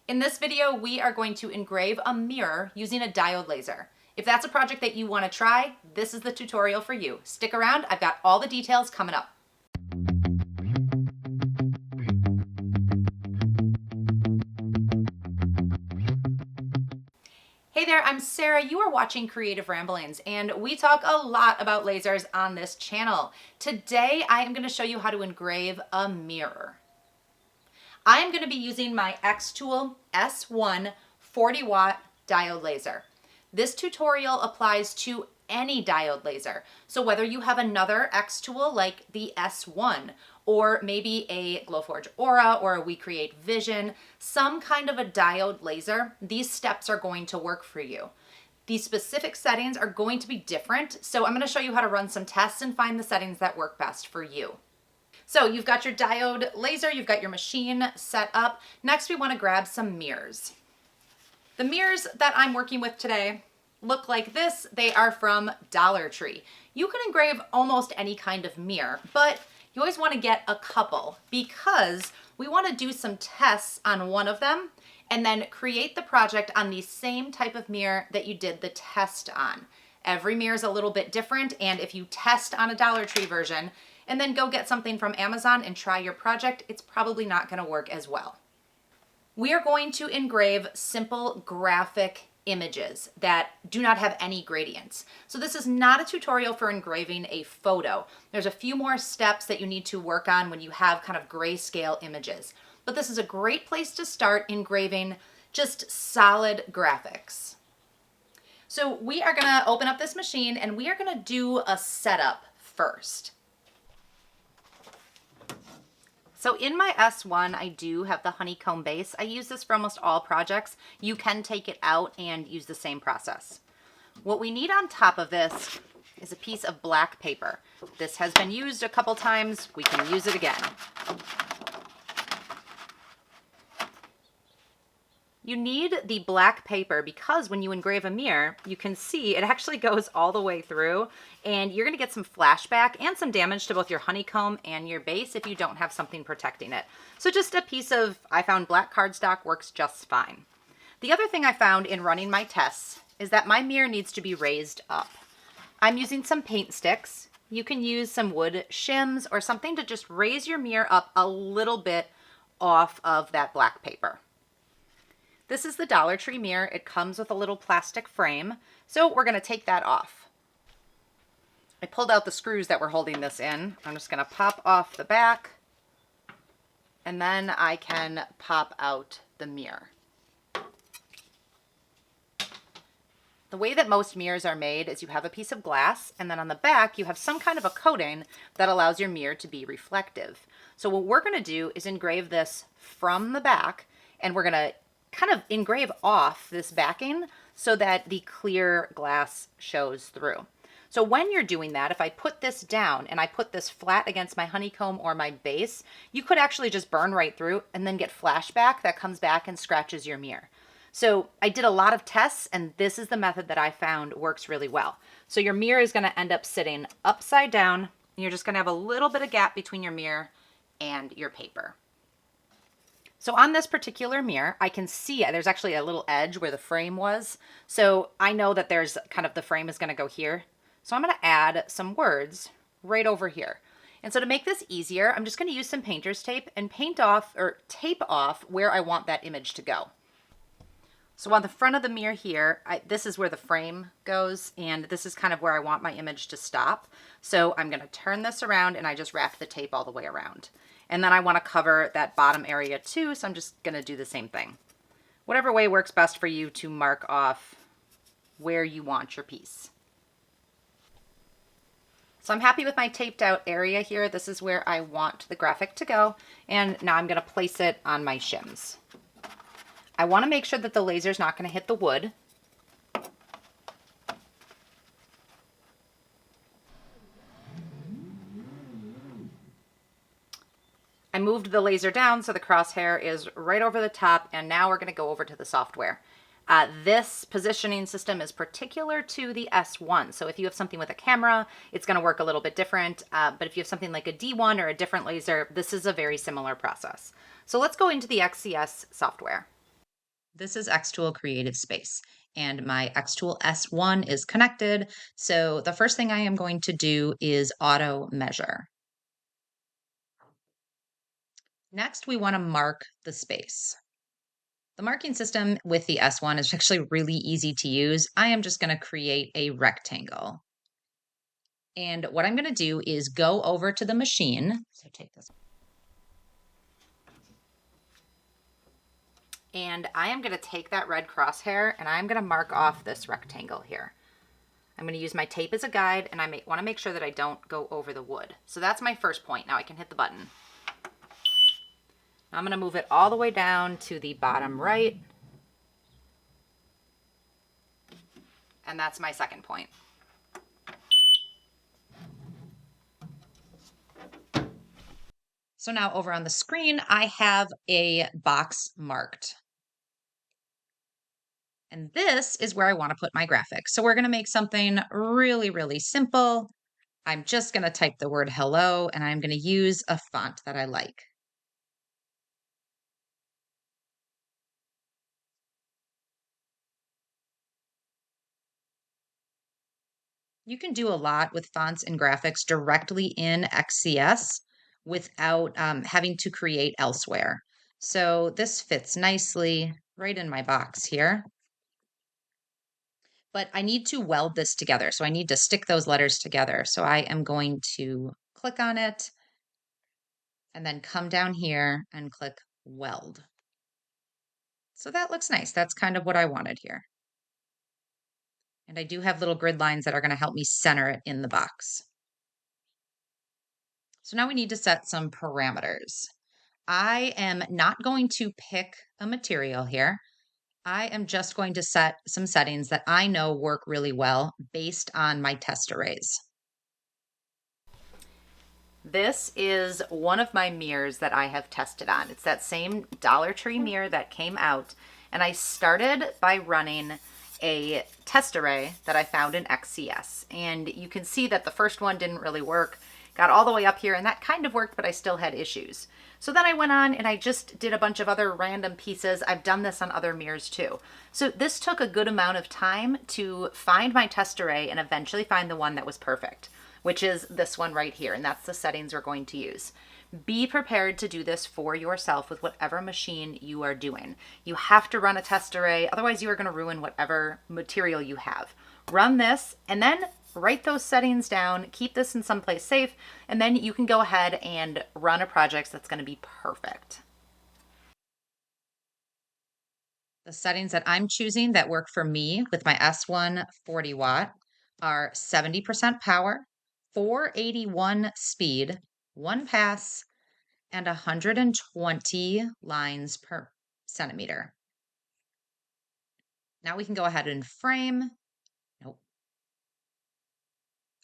In this video, we are going to engrave a mirror using a diode laser. If that's a project that you want to try, this is the tutorial for you. Stick around, I've got all the details coming up. Hey there, I'm Sarah. You are watching Creative Ramblings, and we talk a lot about lasers on this channel. Today, I am going to show you how to engrave a mirror. I am going to be using my xTool S1 40-watt diode laser. This tutorial applies to any diode laser. So whether you have another xTool like the S1, or maybe a Glowforge Aura or a We Create Vision, some kind of a diode laser, these steps are going to work for you. These specific settings are going to be different, so I'm going to show you how to run some tests and find the settings that work best for you. So you've got your diode laser, you've got your machine set up. Next, we want to grab some mirrors. The mirrors that I'm working with today look like this. They are from Dollar Tree. You can engrave almost any kind of mirror, but you always want to get a couple because we want to do some tests on one of them and then create the project on the same type of mirror that you did the test on. Every mirror is a little bit different, and if you test on a Dollar Tree version and then go get something from Amazon and try your project, it's probably not going to work as well. We are going to engrave simple graphic images that do not have any gradients. So this is not a tutorial for engraving a photo. There's a few more steps that you need to work on when you have kind of grayscale images. But this is a great place to start engraving just solid graphics. So we are going to open up this machine and we are going to do a setup first. So in my S1, I do have the honeycomb base. I use this for almost all projects. You can take it out and use the same process. What we need on top of this is a piece of black paper. This has been used a couple times. We can use it again. You need the black paper because when you engrave a mirror, you can see it actually goes all the way through, and you're going to get some flashback and some damage to both your honeycomb and your base if you don't have something protecting it. So just a piece of, I found black cardstock works just fine. The other thing I found in running my tests is that my mirror needs to be raised up. I'm using some paint sticks. You can use some wood shims or something to just raise your mirror up a little bit off of that black paper. This is the Dollar Tree mirror. It comes with a little plastic frame, so we're going to take that off. I pulled out the screws that were holding this in. I'm just going to pop off the back, and then I can pop out the mirror. The way that most mirrors are made is you have a piece of glass, and then on the back you have some kind of a coating that allows your mirror to be reflective. So what we're going to do is engrave this from the back, and we're going to kind of engrave off this backing so that the clear glass shows through. So when you're doing that, if I put this down and I put this flat against my honeycomb or my base, you could actually just burn right through and then get flashback that comes back and scratches your mirror. So I did a lot of tests, and this is the method that I found works really well. So your mirror is going to end up sitting upside down, and you're just going to have a little bit of gap between your mirror and your paper. So on this particular mirror, I can see there's actually a little edge where the frame was. So I know that there's kind of the frame is going to go here. So I'm going to add some words right over here. And so to make this easier, I'm just going to use some painter's tape and paint off or tape off where I want that image to go. So on the front of the mirror here, this is where the frame goes, and this is kind of where I want my image to stop. So I'm going to turn this around and I just wrap the tape all the way around. And then I want to cover that bottom area too, so I'm just going to do the same thing. Whatever way works best for you to mark off where you want your piece. So I'm happy with my taped out area here. This is where I want the graphic to go. And now I'm going to place it on my shims. I want to make sure that the laser is not going to hit the wood. I moved the laser down so the crosshair is right over the top, and now we're going to go over to the software. This positioning system is particular to the S1, so if you have something with a camera, it's going to work a little bit different, but if you have something like a D1 or a different laser, this is a very similar process. So let's go into the XCS software. This is xTool Creative Space, and my xTool S1 is connected. So the first thing I am going to do is auto measure. Next, we want to mark the space. The marking system with the S1 is actually really easy to use. I am just going to create a rectangle. And what I'm going to do is go over to the machine. So take this. And I am going to take that red crosshair and I'm going to mark off this rectangle here. I'm going to use my tape as a guide, and I want to make sure that I don't go over the wood. So that's my first point. Now I can hit the button. I'm going to move it all the way down to the bottom right. And that's my second point. So now over on the screen, I have a box marked. And this is where I want to put my graphic. So we're going to make something really, really simple. I'm just going to type the word hello, and I'm going to use a font that I like. You can do a lot with fonts and graphics directly in XCS without having to create elsewhere. So this fits nicely right in my box here. But I need to weld this together. So I need to stick those letters together. So I am going to click on it and then come down here and click weld. So that looks nice. That's kind of what I wanted here. And I do have little grid lines that are going to help me center it in the box. So now we need to set some parameters. I am not going to pick a material here. I am just going to set some settings that I know work really well based on my test arrays. This is one of my mirrors that I have tested on. It's that same Dollar Tree mirror that came out, and I started by running a test array that I found in XCS. And you can see that the first one didn't really work. Got all the way up here, and that kind of worked, but I still had issues. So then I went on and I just did a bunch of other random pieces. I've done this on other mirrors too. So this took a good amount of time to find my test array and eventually find the one that was perfect, which is this one right here. And that's the settings we're going to use. Be prepared to do this for yourself with whatever machine you are doing. You have to run a test array, otherwise you are going to ruin whatever material you have. Run this and then write those settings down, keep this in someplace safe, and then you can go ahead and run a project that's going to be perfect. The settings that I'm choosing that work for me with my S1 40 watt are 70% power, 481 speed, 1 pass, and 120 lines per centimeter. Now we can go ahead and frame. Nope.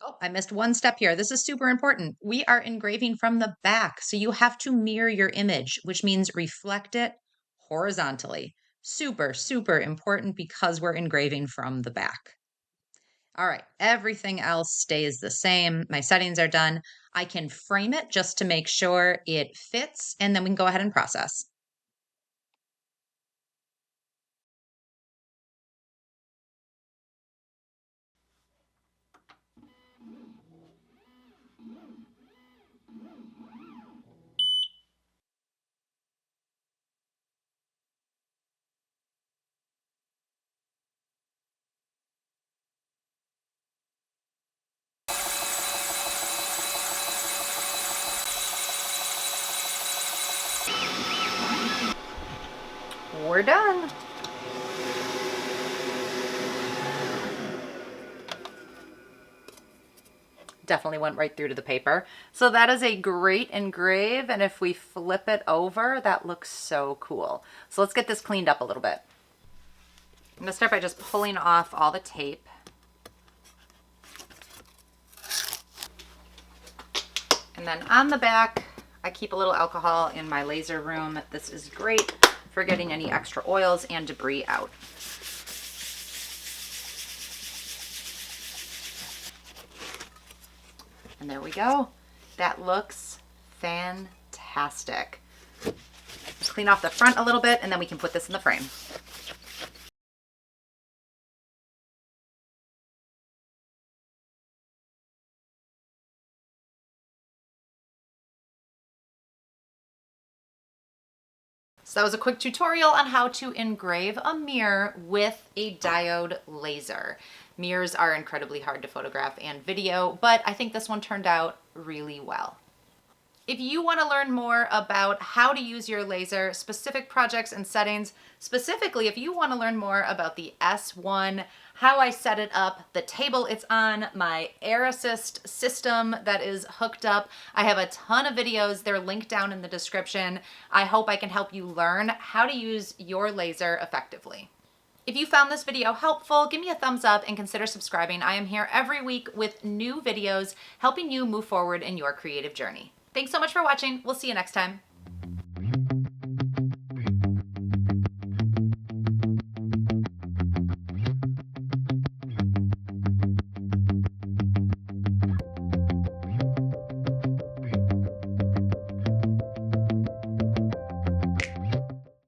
Oh, I missed one step here. This is super important. We are engraving from the back, so you have to mirror your image, which means reflect it horizontally. Super, super important because we're engraving from the back. All right, everything else stays the same. My settings are done. I can frame it just to make sure it fits, and then we can go ahead and process. We're done. Definitely went right through to the paper. So that is a great engrave, and if we flip it over, that looks so cool. So let's get this cleaned up a little bit. I'm gonna start by just pulling off all the tape. And then on the back, I keep a little alcohol in my laser room. This is great for getting any extra oils and debris out. And there we go. That looks fantastic. Just clean off the front a little bit and then we can put this in the frame. So that was a quick tutorial on how to engrave a mirror with a diode laser. Mirrors are incredibly hard to photograph and video, but I think this one turned out really well. If you want to learn more about how to use your laser, specific projects and settings, specifically if you want to learn more about the S1, how I set it up, the table it's on, my air assist system that is hooked up, I have a ton of videos. They're linked down in the description. I hope I can help you learn how to use your laser effectively. If you found this video helpful, give me a thumbs up and consider subscribing. I am here every week with new videos helping you move forward in your creative journey. Thanks so much for watching. We'll see you next time.